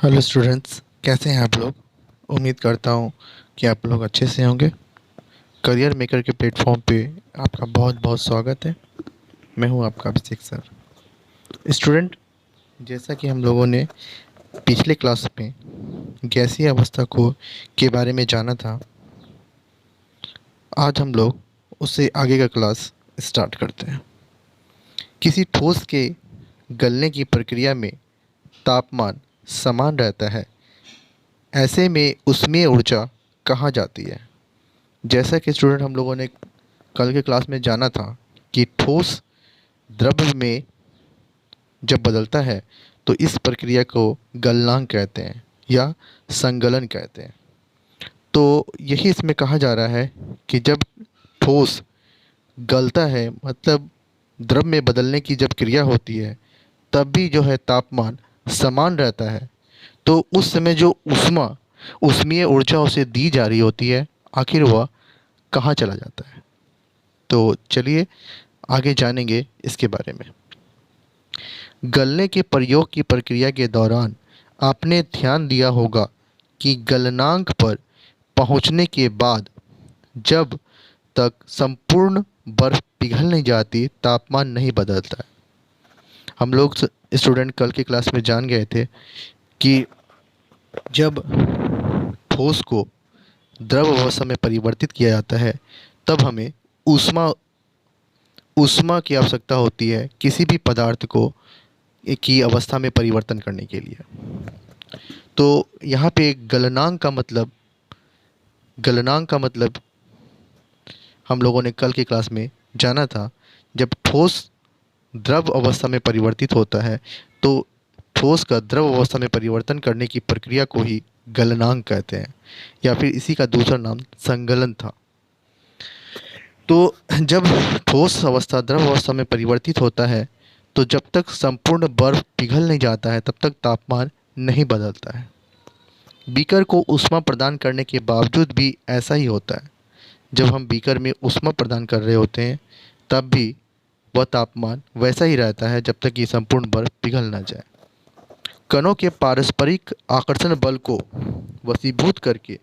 Hello students, कैसे हैं आप लोग। उम्मीद करता हूँ कि आप लोग अच्छे से होंगे। करियर मेकर के प्लेटफॉर्म पे आपका बहुत बहुत स्वागत है। मैं हूँ आपका अभिषेक सर। स्टूडेंट, जैसा कि हम लोगों ने पिछले क्लास में गैसीय अवस्था को के बारे में जाना था, आज हम लोग उससे आगे का क्लास स्टार्ट करते हैं। किसी ठोस के गलने की प्रक्रिया में तापमान समान रहता है, ऐसे में उसमें ऊर्जा कहाँ जाती है। जैसा कि स्टूडेंट हम लोगों ने कल के क्लास में जाना था कि ठोस द्रव्य में जब बदलता है तो इस प्रक्रिया को गलनांक कहते हैं या संगलन कहते हैं। तो यही इसमें कहा जा रहा है कि जब ठोस गलता है, मतलब द्रव में बदलने की जब क्रिया होती है, तब भी जो है तापमान समान रहता है। तो उस समय जो ऊष्मीय ऊर्जा उसे दी जा रही होती है, आखिर वह कहाँ चला जाता है। तो चलिए आगे जानेंगे इसके बारे में। गलने के प्रयोग की प्रक्रिया के दौरान आपने ध्यान दिया होगा कि गलनांक पर पहुंचने के बाद जब तक संपूर्ण बर्फ पिघल नहीं जाती, तापमान नहीं बदलता है। हम लोग स्टूडेंट कल की क्लास में जान गए थे कि जब ठोस को द्रव अवस्था में परिवर्तित किया जाता है, तब हमें ऊष्मा ऊष्मा की आवश्यकता होती है किसी भी पदार्थ को की अवस्था में परिवर्तन करने के लिए। तो यहाँ पे गलनांक का मतलब हम लोगों ने कल की क्लास में जाना था। जब ठोस द्रव अवस्था में परिवर्तित होता है तो ठोस का द्रव अवस्था में परिवर्तन करने की प्रक्रिया को ही गलनांक कहते हैं, या फिर इसी का दूसरा नाम संगलन था। तो जब ठोस अवस्था द्रव अवस्था में परिवर्तित होता है, तो जब तक संपूर्ण बर्फ पिघल नहीं जाता है तब तक तापमान नहीं बदलता है। बीकर को ऊष्मा प्रदान करने के बावजूद भी ऐसा ही होता है। जब हम बीकर में ऊष्मा प्रदान कर रहे होते हैं, तब भी वह तापमान वैसा ही रहता है जब तक कि संपूर्ण बर्फ पिघल ना जाए। कणों के पारस्परिक आकर्षण बल को वशीभूत करके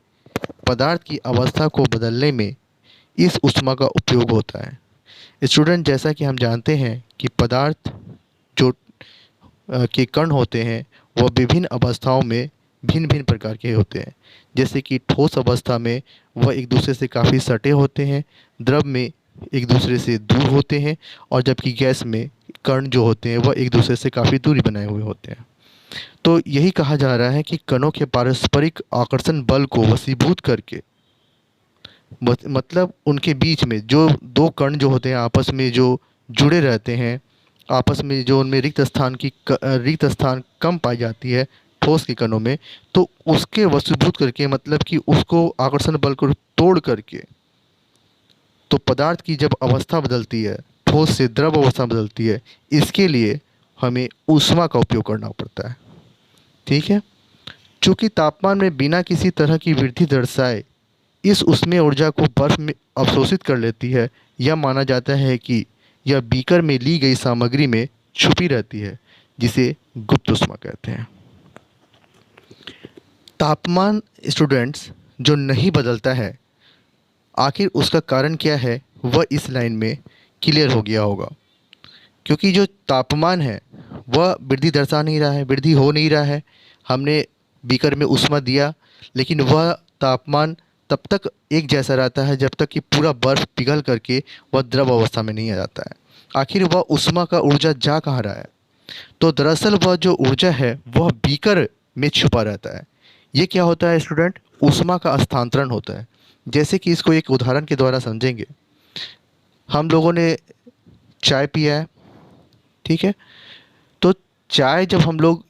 पदार्थ की अवस्था को बदलने में इस ऊष्मा का उपयोग होता है। स्टूडेंट, जैसा कि हम जानते हैं कि पदार्थ जो के कण होते हैं, वह विभिन्न अवस्थाओं में भिन्न भिन्न प्रकार के होते हैं। जैसे कि ठोस अवस्था में वह एक दूसरे से काफ़ी सटे होते हैं, द्रव में एक दूसरे से दूर होते हैं, और जबकि गैस में कण जो होते हैं वह एक दूसरे से काफ़ी दूरी बनाए हुए होते हैं। तो यही कहा जा रहा है कि कणों के पारस्परिक आकर्षण बल को वशीभूत करके, मतलब उनके बीच में जो दो कण जो होते हैं आपस में जो जुड़े रहते हैं, आपस में जो उनमें रिक्त स्थान कम पाई जाती है ठोस के कणों में, तो उसके वशीभूत करके, मतलब कि उसको आकर्षण बल को तोड़ करके, तो पदार्थ की जब अवस्था बदलती है, ठोस से द्रव अवस्था बदलती है, इसके लिए हमें ऊष्मा का उपयोग करना पड़ता है। ठीक है। चूँकि तापमान में बिना किसी तरह की वृद्धि दर्शाए इस ऊष्मीय ऊर्जा को बर्फ में अवशोषित कर लेती है, यह माना जाता है कि यह बीकर में ली गई सामग्री में छुपी रहती है, जिसे गुप्त ऊष्मा कहते हैं। तापमान स्टूडेंट्स जो नहीं बदलता है, आखिर उसका कारण क्या है, वह इस लाइन में क्लियर हो गया होगा। क्योंकि जो तापमान है वह वृद्धि दर्शा नहीं रहा है, वृद्धि हो नहीं रहा है। हमने बीकर में ऊष्मा दिया, लेकिन वह तापमान तब तक एक जैसा रहता है जब तक कि पूरा बर्फ पिघल करके वह द्रव अवस्था में नहीं आ जाता है। आखिर वह ऊष्मा का ऊर्जा जा कहाँ रहा है? तो दरअसल वह जो ऊर्जा है वह बीकर में छुपा रहता है। ये क्या होता है स्टूडेंट? ऊष्मा का स्थानांतरण होता है। जैसे कि इसको एक उदाहरण के द्वारा समझेंगे। हम लोगों ने चाय पिया है, ठीक है। तो चाय जब हम लोग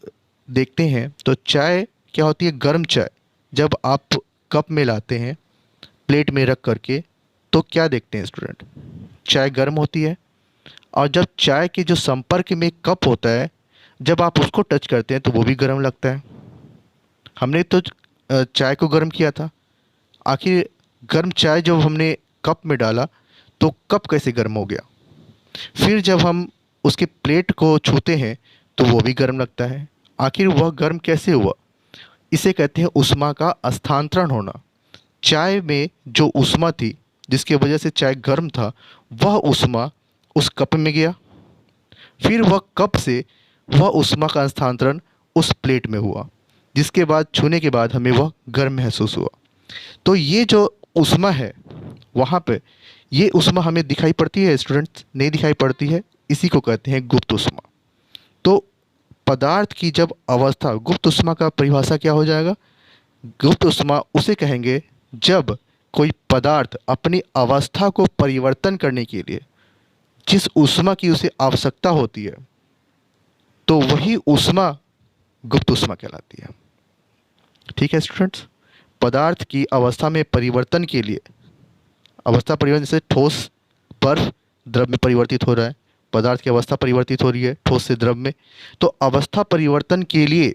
देखते हैं तो चाय क्या होती है? गर्म चाय जब आप कप में लाते हैं प्लेट में रख करके, तो क्या देखते हैं स्टूडेंट? चाय गर्म होती है। और जब चाय के जो संपर्क में कप होता है, जब आप उसको टच करते हैं तो वो भी गर्म लगता है। हमने तो चाय को गर्म किया था। आखिर गर्म चाय जब हमने कप में डाला तो कप कैसे गर्म हो गया? फिर जब हम उसके प्लेट को छूते हैं तो वो भी गर्म लगता है। आखिर वह गर्म कैसे हुआ? इसे कहते हैं ऊष्मा का स्थानांतरण होना। चाय में जो ऊष्मा थी जिसकी वजह से चाय गर्म था, वह ऊष्मा उस कप में गया, फिर वह कप से वह ऊष्मा का स्थानांतरण उस प्लेट में हुआ, जिसके बाद छूने के बाद हमें वह गर्म महसूस हुआ। तो ये जो ऊष्मा है वहाँ पे, ये ऊष्मा हमें दिखाई पड़ती है स्टूडेंट्स? नहीं दिखाई पड़ती है। इसी को कहते हैं गुप्त ऊष्मा। तो पदार्थ की जब अवस्था, गुप्त ऊष्मा का परिभाषा क्या हो जाएगा? गुप्त ऊष्मा उसे कहेंगे जब कोई पदार्थ अपनी अवस्था को परिवर्तन करने के लिए जिस ऊष्मा की उसे आवश्यकता होती है, तो वही ऊष्मा गुप्त ऊष्मा कहलाती है। ठीक है स्टूडेंट्स? पदार्थ की अवस्था में परिवर्तन के लिए, अवस्था परिवर्तन जैसे ठोस बर्फ द्रव में परिवर्तित हो रहा है, पदार्थ की अवस्था परिवर्तित हो रही है ठोस से द्रव में, तो अवस्था परिवर्तन के लिए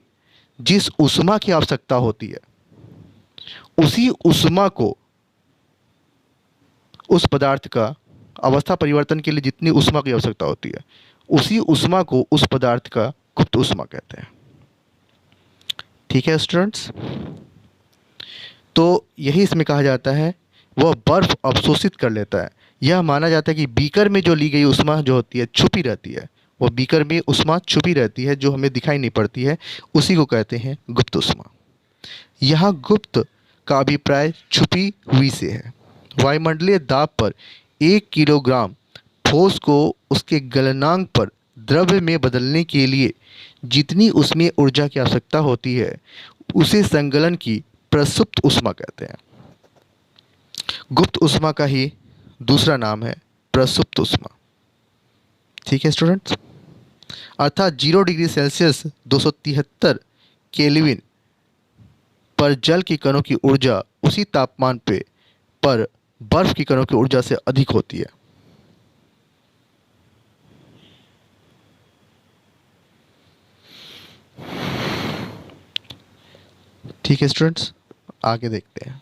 जिस ऊष्मा की आवश्यकता होती है, उसी ऊष्मा को, उस पदार्थ का अवस्था परिवर्तन के लिए जितनी ऊष्मा की आवश्यकता होती है, उसी ऊष्मा को उस पदार्थ का गुप्त ऊष्मा कहते हैं। ठीक है स्टूडेंट्स? तो यही इसमें कहा जाता है वह बर्फ अवशोषित कर लेता है। यह माना जाता है कि बीकर में जो ली गई ऊष्मा जो होती है छुपी रहती है, वह बीकर में ऊष्मा छुपी रहती है जो हमें दिखाई नहीं पड़ती है, उसी को कहते हैं गुप्त ऊष्मा। यहाँ गुप्त का अभिप्राय छुपी हुई से है। वायुमंडलीय दाब पर 1 किलोग्राम ठोस को उसके गलनांक पर द्रव्य में बदलने के लिए जितनी ऊष्मीय ऊर्जा की आवश्यकता होती है, उसे संगलन की प्रसुप्त ऊष्मा कहते हैं। गुप्त ऊष्मा का ही दूसरा नाम है प्रसुप्त ऊष्मा। ठीक है स्टूडेंट्स? अर्थात 0 डिग्री सेल्सियस 273 केल्विन पर जल की कणों की ऊर्जा उसी तापमान पे पर बर्फ की कणों की ऊर्जा से अधिक होती है। ठीक है स्टूडेंट्स, आगे देखते हैं।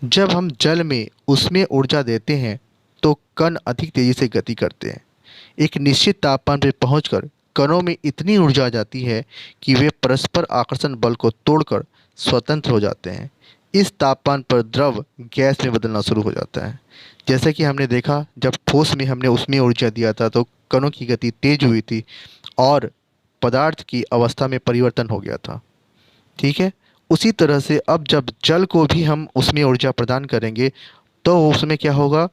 जब हम जल में उसमें ऊर्जा देते हैं तो कण अधिक तेजी से गति करते हैं। एक निश्चित तापमान पर पहुंचकर कणों में इतनी ऊर्जा आ जाती है कि वे परस्पर आकर्षण बल को तोड़कर स्वतंत्र हो जाते हैं। इस तापमान पर द्रव गैस में बदलना शुरू हो जाता है। जैसे कि हमने देखा, जब ठोस में हमने उसमें ऊर्जा दिया था तो कणों की गति तेज हुई थी और पदार्थ की अवस्था में परिवर्तन हो गया था। ठीक है? उसी तरह से अब जब जल को भी हम उसमें ऊर्जा प्रदान करेंगे तो उसमें क्या होगा,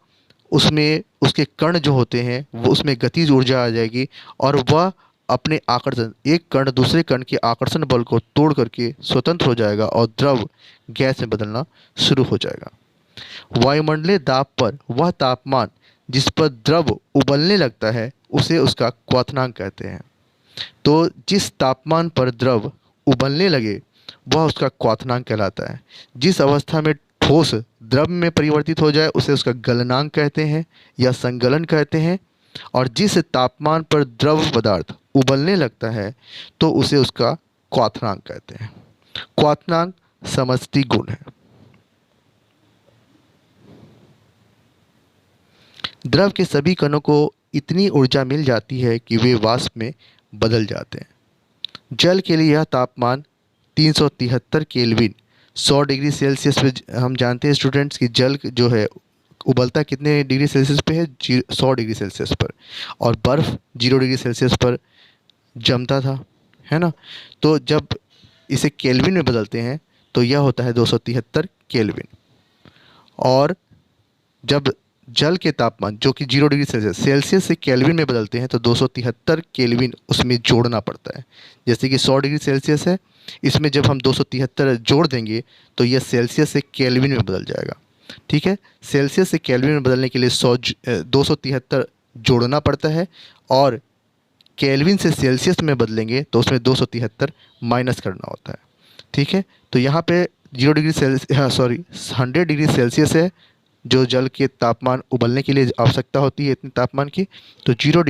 उसमें उसके कण जो होते हैं वो उसमें गतिज ऊर्जा आ जाएगी और वह अपने आकर्षण, एक कण दूसरे कण के आकर्षण बल को तोड़ करके स्वतंत्र हो जाएगा और द्रव गैस में बदलना शुरू हो जाएगा। वायुमंडलीय दाब पर वह तापमान जिस पर द्रव उबलने लगता है उसे उसका क्वथनांक कहते हैं। तो जिस तापमान पर द्रव उबलने लगे वह उसका क्वथनांक कहलाता है। जिस अवस्था में ठोस द्रव में परिवर्तित हो जाए उसे उसका गलनांक कहते हैं या संगलन कहते हैं। और जिस तापमान पर द्रव पदार्थ उबलने लगता है तो उसे उसका क्वथनांक कहते हैं। क्वथनांक समष्टि गुण है। द्रव के सभी कणों को इतनी ऊर्जा मिल जाती है कि वे वाष्प में बदल जाते हैं। जल के लिए यह तापमान 373 केल्विन 100 डिग्री सेल्सियस पे, हम जानते हैं स्टूडेंट्स कि जल जो है उबलता कितने डिग्री सेल्सियस पे है? 100 डिग्री सेल्सियस पर। और बर्फ़ 0 डिग्री सेल्सियस पर जमता था, है ना? तो जब इसे केल्विन में बदलते हैं तो यह होता है 273 केल्विन। और जब जल के तापमान जो कि 0 डिग्री सेल्सियस से केल्विन में बदलते हैं तो 273 केल्विन उसमें जोड़ना पड़ता है। जैसे कि 100 डिग्री सेल्सियस है, इसमें जब हम 273 जोड़ देंगे तो यह सेल्सियस से केल्विन में बदल जाएगा। ठीक है? सेल्सियस से केल्विन में बदलने के लिए 273 जोड़ना पड़ता है और केल्विन से सेल्सियस में बदलेंगे तो उसमें 273 माइनस करना होता है। ठीक है? तो यहाँ पे 0 degree Celsius, sorry 100 degree Celsius है जो जल के तापमान उबलने के लिए आवश्यकता होती है इतने तापमान की। तो 100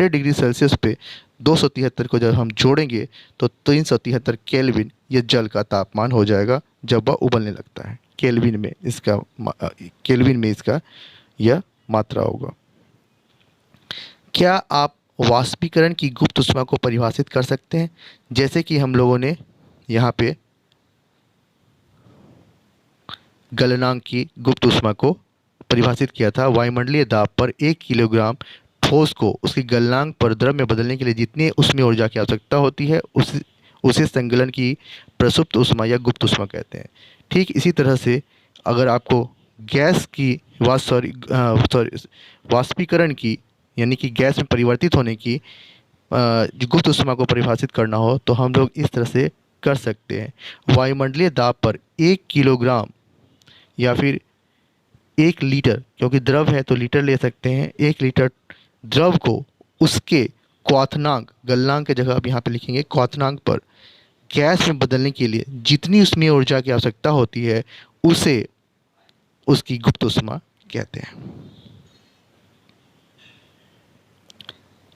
डिग्री सेल्सियस पे 273 को जब हम जोड़ेंगे तो 373 केल्विन ये जल का तापमान हो जाएगा जब वह उबलने लगता है। केल्विन में इसका यह मात्रा होगा। क्या आप वाष्पीकरण की गुप्त ऊष्मा को परिभाषित कर सकते हैं? जैसे कि हम लोगों ने यहाँ पे गलनांक की गुप्त ऊष्मा को परिभाषित किया था। वायुमंडलीय दाब पर 1 किलोग्राम ठोस को उसके गलनांक पर द्रव में बदलने के लिए जितनी ऊष्मीय ऊर्जा की आवश्यकता होती है उसे संगलन की प्रसुप्त ऊष्मा या गुप्त ऊष्मा कहते हैं। ठीक इसी तरह से अगर आपको गैस की वाष्पीकरण की यानी कि गैस में परिवर्तित होने की जो गुप्त ऊष्मा को परिभाषित करना हो तो हम लोग इस तरह से कर सकते हैं। वायुमंडलीय दाब पर 1 किलोग्राम या फिर 1 लीटर, क्योंकि द्रव है तो लीटर ले सकते हैं, 1 लीटर द्रव को उसके क्वथनांक, गलनांक की जगह आप यहाँ पे लिखेंगे क्वथनांक पर गैस में बदलने के लिए जितनी उसमें ऊर्जा की आवश्यकता होती है उसे उसकी गुप्त ऊष्मा कहते हैं।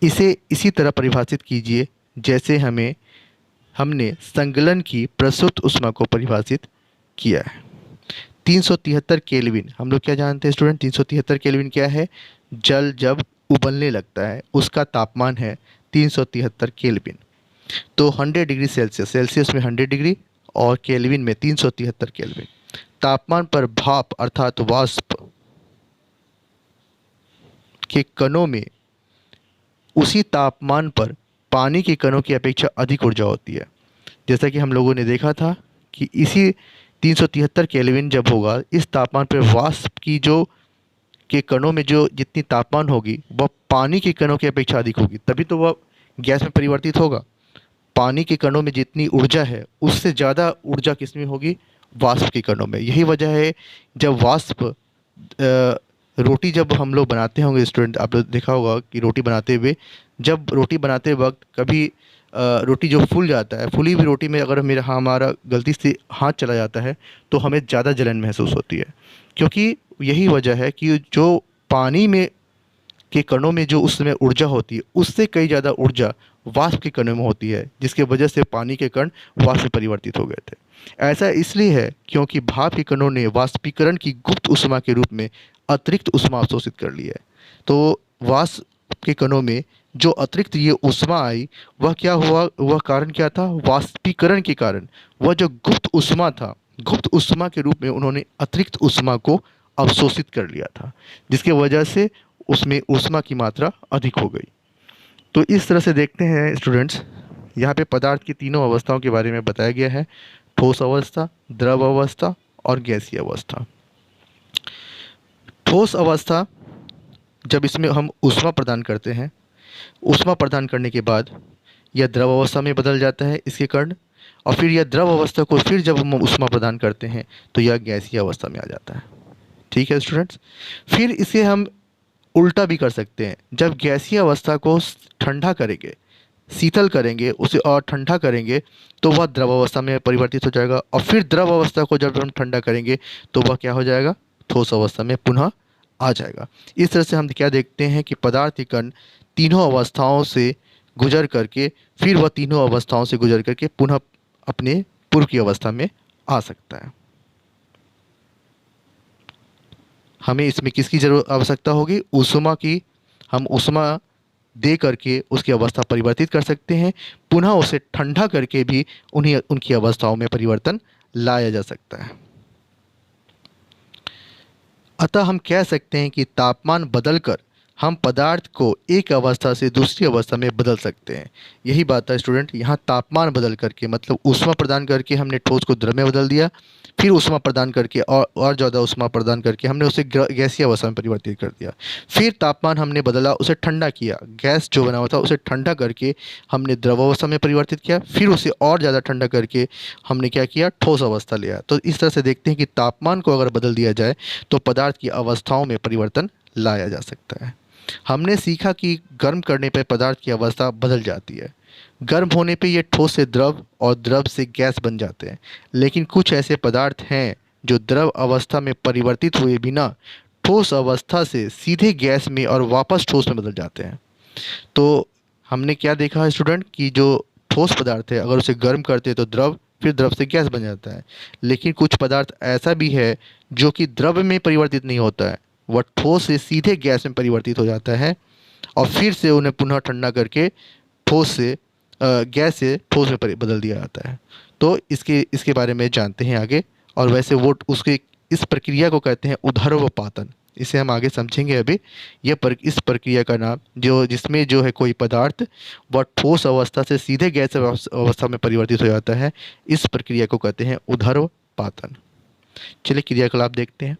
इसे इसी तरह परिभाषित कीजिए जैसे हमने संगलन की प्रसुप्त ऊष्मा को परिभाषित किया है। 373 केल्विन, हम लोग क्या जानते हैं स्टूडेंट? 373 केल्विन क्या है? जल जब उबलने लगता है उसका तापमान है 373 केल्विन। तो 100 डिग्री सेल्सियस, सेल्सियस में 100 डिग्री और केल्विन में 373 केल्विन। तापमान पर भाप अर्थात वाष्प के कणों में उसी तापमान पर पानी के कणों की अपेक्षा अधिक ऊर्जा होती है। जैसा कि हम लोगों ने देखा था कि इसी 373 केल्विन जब होगा इस तापमान पर वाष्प की जो के कणों में जो जितनी तापमान होगी वह पानी के कणों की अपेक्षा अधिक होगी, तभी तो वह गैस में परिवर्तित होगा। पानी के कणों में जितनी ऊर्जा है उससे ज़्यादा ऊर्जा किस में होगी? वाष्प के कणों में। यही वजह है जब वाष्प रोटी जब हम लोग बनाते होंगे स्टूडेंट, आप लोग देखा होगा कि रोटी बनाते हुए जब रोटी बनाते वक्त कभी रोटी जो फूल जाता है, फूली हुई रोटी में अगर हमारा गलती से हाथ चला जाता है तो हमें ज़्यादा जलन महसूस होती है, क्योंकि यही वजह है कि जो पानी में के कणों में जो उस समय ऊर्जा होती है उससे कई ज़्यादा ऊर्जा वाष्प के कणों में होती है, जिसके वजह से पानी के कण वाष्प में परिवर्तित हो गए थे। ऐसा इसलिए है क्योंकि भाप के कणों ने वाष्पीकरण की गुप्त ऊष्मा के रूप में अतिरिक्त ऊष्मा अवशोषित कर ली है। तो वाष्प के कणों में जो अतिरिक्त ये ऊष्मा आई वह क्या हुआ, वह कारण क्या था? वाष्पीकरण के कारण वह जो गुप्त ऊष्मा था, गुप्त ऊष्मा के रूप में उन्होंने अतिरिक्त ऊष्मा को अवशोषित कर लिया था, जिसके वजह से उसमें ऊष्मा की मात्रा अधिक हो गई। तो इस तरह से देखते हैं स्टूडेंट्स, यहाँ पे पदार्थ की तीनों अवस्थाओं के बारे में बताया गया है, ठोस अवस्था, द्रव अवस्था और गैसीय अवस्था। ठोस अवस्था जब इसमें हम ऊष्मा प्रदान करते हैं, ऊष्मा प्रदान करने के बाद यह द्रव अवस्था में बदल जाता है इसके कारण, और फिर यह द्रव अवस्था को फिर जब हम ऊष्मा प्रदान करते हैं तो यह गैसीय अवस्था में आ जाता है। ठीक है स्टूडेंट्स, फिर इसे हम उल्टा भी कर सकते हैं। जब गैसीय अवस्था को ठंडा करेंगे, शीतल करेंगे उसे और ठंडा करेंगे तो वह द्रव अवस्था में परिवर्तित हो जाएगा, और फिर द्रव अवस्था को जब हम ठंडा करेंगे तो वह क्या हो जाएगा? ठोस अवस्था में पुनः आ जाएगा। इस तरह से हम क्या देखते हैं कि पदार्थ के कण तीनों अवस्थाओं से गुजर करके फिर वह तीनों अवस्थाओं से गुजर करके पुनः अपने पूर्व की अवस्था में आ सकता है। हमें इसमें किसकी जरूरत आवश्यकता होगी? ऊष्मा की। हम ऊष्मा दे करके उसकी अवस्था परिवर्तित कर सकते हैं, पुनः उसे ठंडा करके भी उनकी अवस्थाओं में परिवर्तन लाया जा सकता है। अतः हम कह सकते हैं कि तापमान बदलकर हम पदार्थ को एक अवस्था से दूसरी अवस्था में बदल सकते हैं। यही बात है स्टूडेंट, यहाँ तापमान बदल करके मतलब ऊष्मा प्रदान करके हमने ठोस को द्रव में बदल दिया, फिर ऊष्मा प्रदान करके और ज़्यादा ऊष्मा प्रदान करके हमने उसे गैसीय अवस्था में परिवर्तित कर दिया। फिर तापमान हमने बदला, उसे ठंडा किया, गैस जो बना हुआ था उसे ठंडा करके हमने द्रव अवस्था में परिवर्तित किया, फिर उसे और ज़्यादा ठंडा करके हमने क्या किया? ठोस अवस्था लिया। तो इस तरह से देखते हैं कि तापमान को अगर बदल दिया जाए तो पदार्थ की अवस्थाओं में परिवर्तन लाया जा सकता है। हमने सीखा कि गर्म करने पर पदार्थ की अवस्था बदल जाती है। गर्म होने पे ये ठोस से द्रव और द्रव से गैस बन जाते हैं, लेकिन कुछ ऐसे पदार्थ हैं जो द्रव अवस्था में परिवर्तित हुए बिना ठोस अवस्था से सीधे गैस में और वापस ठोस में बदल जाते हैं। तो हमने क्या देखा है स्टूडेंट कि जो ठोस पदार्थ है अगर उसे गर्म करते हैं तो द्रव, फिर द्रव से गैस बन जाता है, लेकिन कुछ पदार्थ ऐसा भी है जो कि द्रव में परिवर्तित नहीं होता है, वह ठोस से सीधे गैस में परिवर्तित हो जाता है और फिर से उन्हें पुनः ठंडा करके ठोस से गैस से ठोस में बदल दिया जाता है। तो इसके इसके बारे में जानते हैं आगे। और वैसे वो उसके इस प्रक्रिया को कहते हैं ऊर्ध्वपातन। इसे हम आगे समझेंगे अभी। इस प्रक्रिया का नाम जो जिसमें जो है कोई पदार्थ वह ठोस अवस्था से सीधे गैस अवस्था में परिवर्तित हो जाता है, इस प्रक्रिया को कहते हैं ऊर्ध्वपातन। चलिए क्रियाकलाप देखते हैं।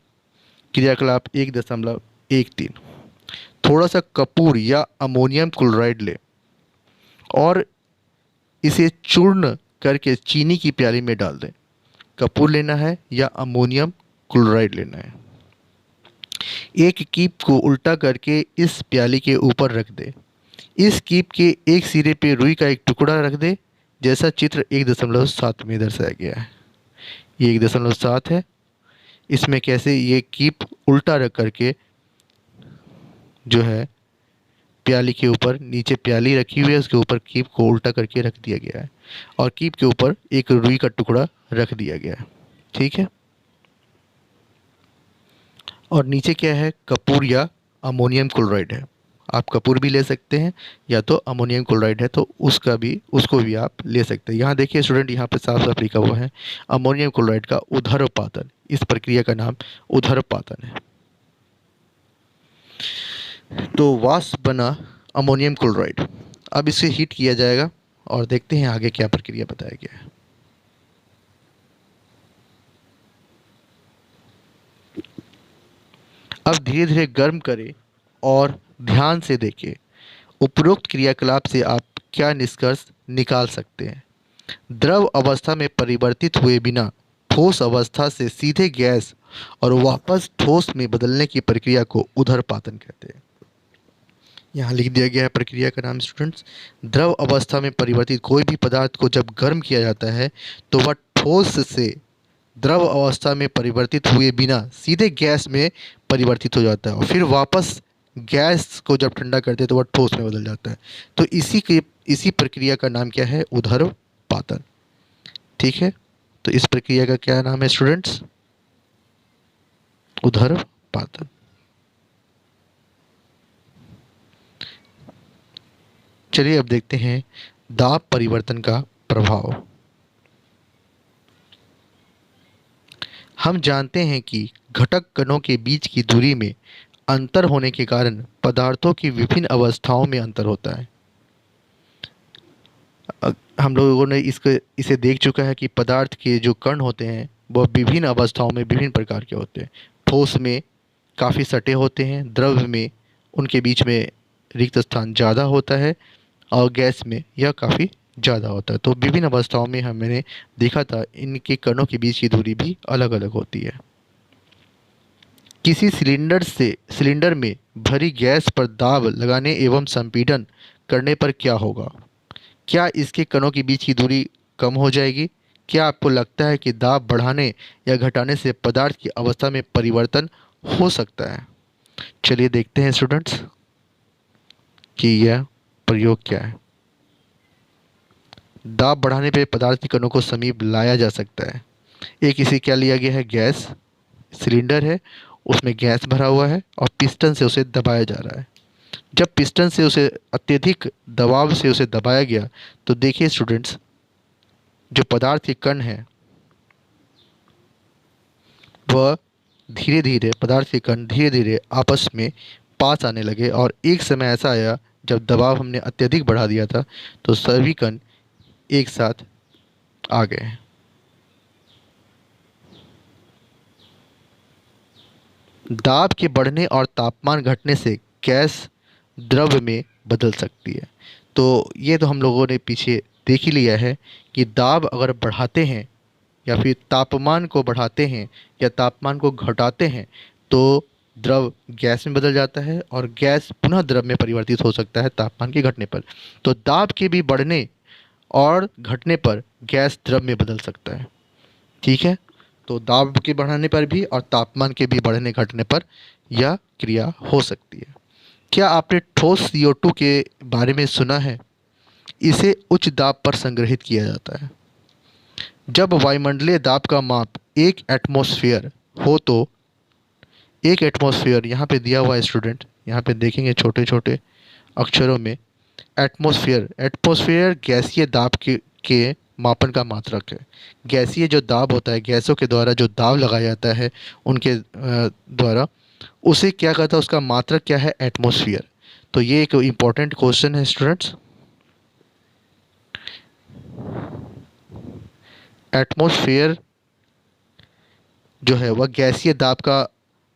क्रियाकलाप 1.13। थोड़ा सा कपूर या अमोनियम क्लोराइड ले और इसे चूर्ण करके चीनी की प्याली में डाल दें। कपूर लेना है या अमोनियम क्लोराइड लेना है। एक कीप को उल्टा करके इस प्याली के ऊपर रख दे। इस कीप के एक सिरे पे रुई का एक टुकड़ा रख दे, जैसा चित्र 1.7 में दर्शाया गया है। ये 1.7 है। इसमें कैसे ये कीप उल्टा रख करके जो है प्याली के ऊपर, नीचे प्याली रखी हुई है, उसके ऊपर कीप को उल्टा करके रख दिया गया है और कीप के ऊपर एक रुई का टुकड़ा रख दिया गया है। ठीक है। और नीचे क्या है? कपूर या अमोनियम क्लोराइड है। आप कपूर भी ले सकते हैं या तो अमोनियम क्लोराइड है तो उसको भी आप ले सकते हैं। यहाँ देखिए स्टूडेंट, यहाँ पे साफ साफ लिखा हुआ है अमोनियम क्लोराइड का ऊर्ध्वपातन। इस प्रक्रिया का नाम ऊर्ध्वपातन है। तो वाष्प बना अमोनियम क्लोराइड। अब इसे हीट किया जाएगा और देखते हैं आगे क्या प्रक्रिया बताया गया है। अब धीरे धीरे गर्म करें और ध्यान से देखें। उपरोक्त क्रियाकलाप से आप क्या निष्कर्ष निकाल सकते हैं? द्रव अवस्था में परिवर्तित हुए बिना ठोस अवस्था से सीधे गैस और वापस ठोस में बदलने की प्रक्रिया को ऊर्ध्वपातन कहते हैं। यहाँ लिख दिया गया है प्रक्रिया का नाम स्टूडेंट्स। द्रव अवस्था में परिवर्तित कोई भी पदार्थ को जब गर्म किया जाता है तो वह ठोस से द्रव अवस्था में परिवर्तित हुए बिना सीधे गैस में परिवर्तित हो जाता है और फिर वापस गैस को जब ठंडा करते हैं तो वह ठोस में बदल जाता है। तो इसी प्रक्रिया का नाम क्या है? ऊर्ध्वपातन। ठीक है। तो इस प्रक्रिया का क्या नाम है स्टूडेंट्स? ऊर्ध्वपातन। चलिए अब देखते हैं दाब परिवर्तन का प्रभाव। हम जानते हैं कि घटक कणों के बीच की दूरी में अंतर होने के कारण पदार्थों की विभिन्न अवस्थाओं में अंतर होता है। हम लोगों ने इसे देख चुका है कि पदार्थ के जो कण होते हैं वह विभिन्न अवस्थाओं में विभिन्न प्रकार के होते हैं। ठोस में काफ़ी सटे होते हैं, द्रव में उनके बीच में रिक्त स्थान ज़्यादा होता है और गैस में यह काफ़ी ज़्यादा होता है। तो विभिन्न अवस्थाओं में हमने देखा था इनके कणों के बीच की दूरी भी अलग अलग होती है। किसी सिलेंडर में भरी गैस पर दाब लगाने एवं संपीड़न करने पर क्या होगा? क्या इसके कणों के बीच की दूरी कम हो जाएगी? क्या आपको लगता है कि दाब बढ़ाने या घटाने से पदार्थ की अवस्था में परिवर्तन हो सकता है? चलिए देखते हैं स्टूडेंट्स कि यह प्रयोग क्या है। दाब बढ़ाने पे पदार्थ के कणों को समीप लाया जा सकता है। एक इसे क्या लिया गया है? गैस सिलेंडर है, उसमें गैस भरा हुआ है और पिस्टन से उसे दबाया जा रहा है। जब पिस्टन से उसे अत्यधिक दबाव से उसे दबाया गया तो देखिए स्टूडेंट्स, जो पदार्थ के कण हैं वह पदार्थ के कण धीरे धीरे आपस में पास आने लगे और एक समय ऐसा आया जब दबाव हमने अत्यधिक बढ़ा दिया था तो सभी कण एक साथ आ गए। दाब के बढ़ने और तापमान घटने से गैस द्रव में बदल सकती है। तो ये तो हम लोगों ने पीछे देख ही लिया है कि दाब अगर बढ़ाते हैं या फिर तापमान को बढ़ाते हैं या तापमान को घटाते हैं तो द्रव गैस में बदल जाता है और गैस पुनः द्रव में परिवर्तित हो सकता है तापमान के घटने पर। तो दाब के भी बढ़ने और घटने पर गैस द्रव में बदल सकता है। ठीक है। तो दाब के बढ़ाने पर भी और तापमान के भी बढ़ने घटने पर यह क्रिया हो सकती है। क्या आपने ठोस CO2 के बारे में सुना है? इसे उच्च दाब पर संग्रहित किया जाता है। जब वायुमंडलीय दाब का माप 1 एटमॉस्फेयर हो तो 1 एटमॉस्फेयर यहाँ पे दिया हुआ है स्टूडेंट, यहाँ पे देखेंगे छोटे छोटे अक्षरों में एटमॉस्फेयर। एटमॉस्फेयर गैसीय दाब के मापन का मात्रक है। गैसीय जो दाब होता है, गैसों के द्वारा जो दाब लगाया जाता है उनके द्वारा, उसे क्या कहता है, उसका मात्रक क्या है, एटमॉस्फेयर। तो ये एक इम्पॉर्टेंट क्वेश्चन है स्टूडेंट्स। एटमॉस्फेयर जो है वह गैसीय दाब का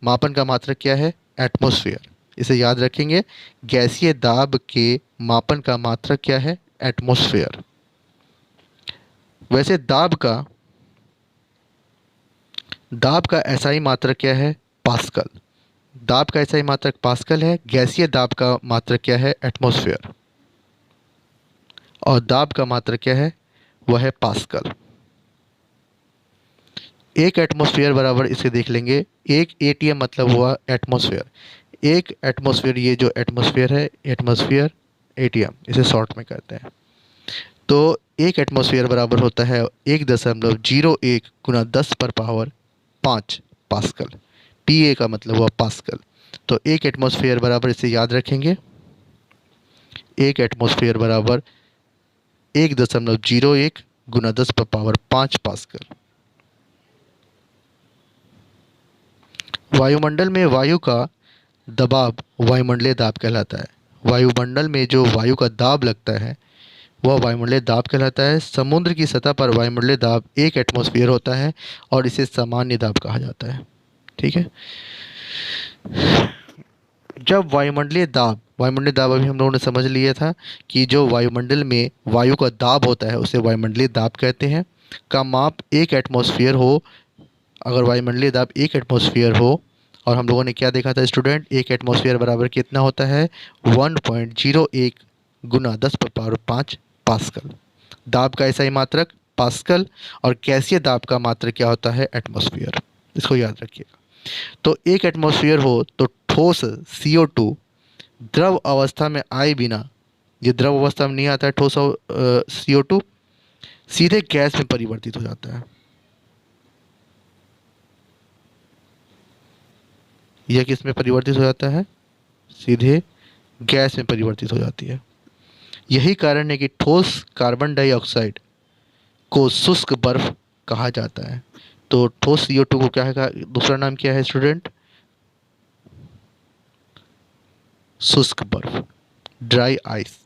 मापन का मात्रक क्या है, एटमॉस्फेयर। इसे याद रखेंगे, गैसीय दाब के मापन का मात्रक क्या है, एटमॉस्फेयर। वैसे दाब का एसआई मात्रक क्या है, पास्कल। दाब का एसआई मात्रक पास्कल है। गैसीय दाब का मात्रक क्या है, एटमॉस्फेयर। और दाब का मात्रक क्या है, वह है पास्कल। एक एटमॉस्फेयर बराबर, इसे देख लेंगे, एक एटीएम मतलब हुआ एटमॉस्फेयर। एक एटमॉस्फेयर, ये जो एटमॉस्फेयर है, एटमॉस्फेयर एटीएम इसे शॉर्ट में कहते हैं। तो एक एटमॉस्फेयर बराबर होता है 1.01 गुना 10 पर पावर 5 पास्कल। पीए का मतलब हुआ पास्कल। तो एक एटमॉस्फेयर बराबर, इसे याद रखेंगे, एक एटमॉस्फेयर बराबर 1.01 गुना 10 पर पावर 5 पास्कल। वायुमंडल में वायु का दबाव वायुमंडलीय दाब कहलाता है। वायुमंडल में जो वायु का दाब लगता है वह वायुमंडलीय दाब कहलाता है। समुद्र की सतह पर वायुमंडलीय दाब 1 एटमॉस्फेयर होता है और इसे सामान्य दाब कहा जाता है। ठीक है। जब वायुमंडलीय दाब अभी हम लोगों ने समझ लिया था कि जो वायुमंडल में वायु का दाब होता है उसे वायुमंडलीय दाब कहते हैं, का माप 1 एटमॉस्फेयर हो। अगर वायुमंडलीय दाब 1 एटमॉस्फेयर हो, और हम लोगों ने क्या देखा था स्टूडेंट, 1 एटमॉस्फेयर बराबर कितना होता है, 1.01 गुना 10 पर पावर 5 पास्कल। दाब का एसआई मात्रक पास्कल, और गैसीय दाब का मात्रक क्या होता है, एटमॉस्फेयर। इसको याद रखिएगा। तो 1 एटमॉस्फेयर हो तो ठोस CO2 द्रव अवस्था में आए बिना, ये द्रव अवस्था में नहीं आता है ठोस CO2, सीधे गैस में परिवर्तित हो जाता है। यह किस में परिवर्तित हो जाता है, सीधे गैस में परिवर्तित हो जाती है। यही कारण है कि ठोस कार्बन डाइऑक्साइड को शुष्क बर्फ कहा जाता है। तो ठोस CO2 को क्या है, दूसरा नाम क्या है स्टूडेंट, शुष्क बर्फ, ड्राई आइस।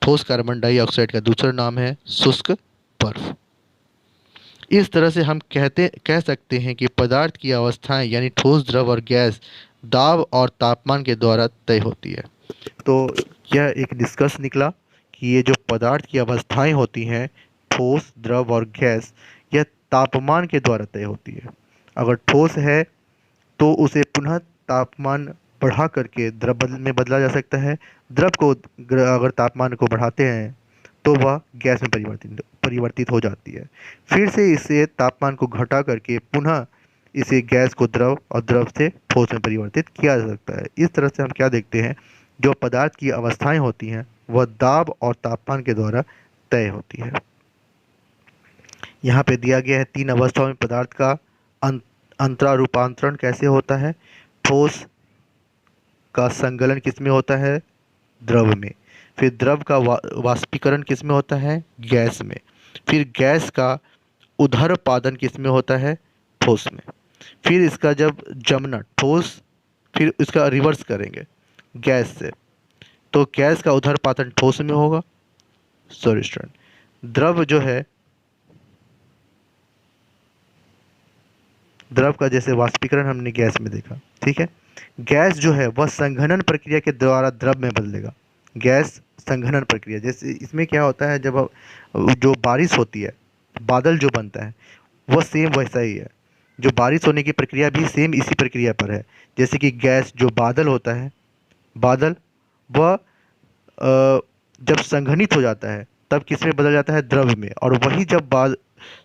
ठोस कार्बन डाइऑक्साइड का दूसरा नाम है शुष्क बर्फ। इस तरह से हम कह सकते हैं कि पदार्थ की अवस्थाएं यानी ठोस, द्रव और गैस दाब और तापमान के द्वारा तय होती है। तो यह एक निष्कर्ष निकला कि ये जो पदार्थ की अवस्थाएं होती हैं, ठोस, द्रव और गैस, यह तापमान के द्वारा तय होती है। अगर ठोस है तो उसे पुनः तापमान बढ़ा करके द्रव में बदला जा सकता है। द्रव को अगर तापमान को बढ़ाते हैं तो वह गैस में परिवर्तित हो जाती है। फिर से इसे तापमान को घटा करके पुनः इसे गैस को द्रव और द्रव से ठोस में परिवर्तित किया जा सकता है। इस तरह से हम क्या देखते हैं, जो पदार्थ की अवस्थाएं होती हैं वह दाब और तापमान के द्वारा तय होती है। यहाँ पे दिया गया है 3 अवस्थाओं में पदार्थ का अंतरारूपांतरण कैसे होता है। ठोस का संगलन किस में होता है, द्रव में। फिर द्रव का वाष्पीकरण किस में होता है, गैस में। फिर गैस का उदर्पादन किस में होता है, ठोस में। फिर इसका जब जमना ठोस, फिर इसका रिवर्स करेंगे गैस से, तो गैस का उदर्पादन ठोस में होगा। सॉरी स्टूडेंट, द्रव जो है, द्रव का जैसे वाष्पीकरण हमने गैस में देखा, ठीक है। गैस जो है वह संघनन प्रक्रिया के द्वारा द्रव में बदलेगा। गैस संघनन प्रक्रिया, जैसे इसमें क्या होता है, जब जो बारिश होती है, बादल जो बनता है, वह सेम वैसा ही है। जो बारिश होने की प्रक्रिया भी सेम इसी प्रक्रिया पर है। जैसे कि गैस जो बादल होता है, बादल वह जब संघनित हो जाता है तब किस में बदल जाता है, द्रव में। और वही जब बाद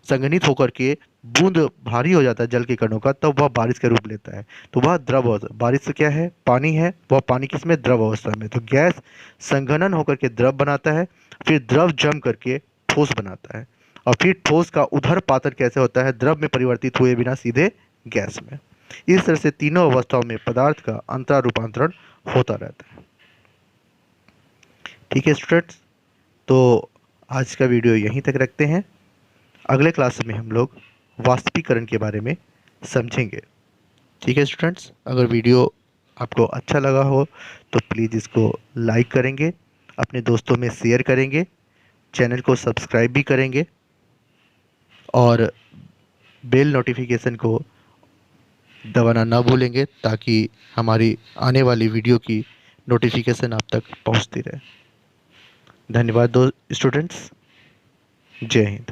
संघनित होकर के बूंद भारी हो जाता है जल के कणों का, तब वह बारिश का रूप लेता है। तो वह द्रव अवस्था, बारिश से क्या है, पानी है, वह पानी किस में, द्रव अवस्था में। तो गैस संघनन होकर के द्रव बनाता है, फिर द्रव जम करके ठोस बनाता है, और फिर ठोस का उदर्पातन कैसे होता है, द्रव में परिवर्तित हुए बिना सीधे गैस में। इस तरह से तीनों अवस्थाओं में पदार्थ का अंतरारूपांतरण होता रहता है। ठीक है स्टूडेंट्स, तो आज का वीडियो यहीं तक रखते हैं। अगले क्लास में हम लोग वाष्पीकरण के बारे में समझेंगे। ठीक है स्टूडेंट्स, अगर वीडियो आपको अच्छा लगा हो तो प्लीज़ इसको लाइक करेंगे, अपने दोस्तों में शेयर करेंगे, चैनल को सब्सक्राइब भी करेंगे और बेल नोटिफिकेशन को दबाना ना भूलेंगे ताकि हमारी आने वाली वीडियो की नोटिफिकेशन आप तक पहुंचती रहे। धन्यवाद दो स्टूडेंट्स। जय हिंद।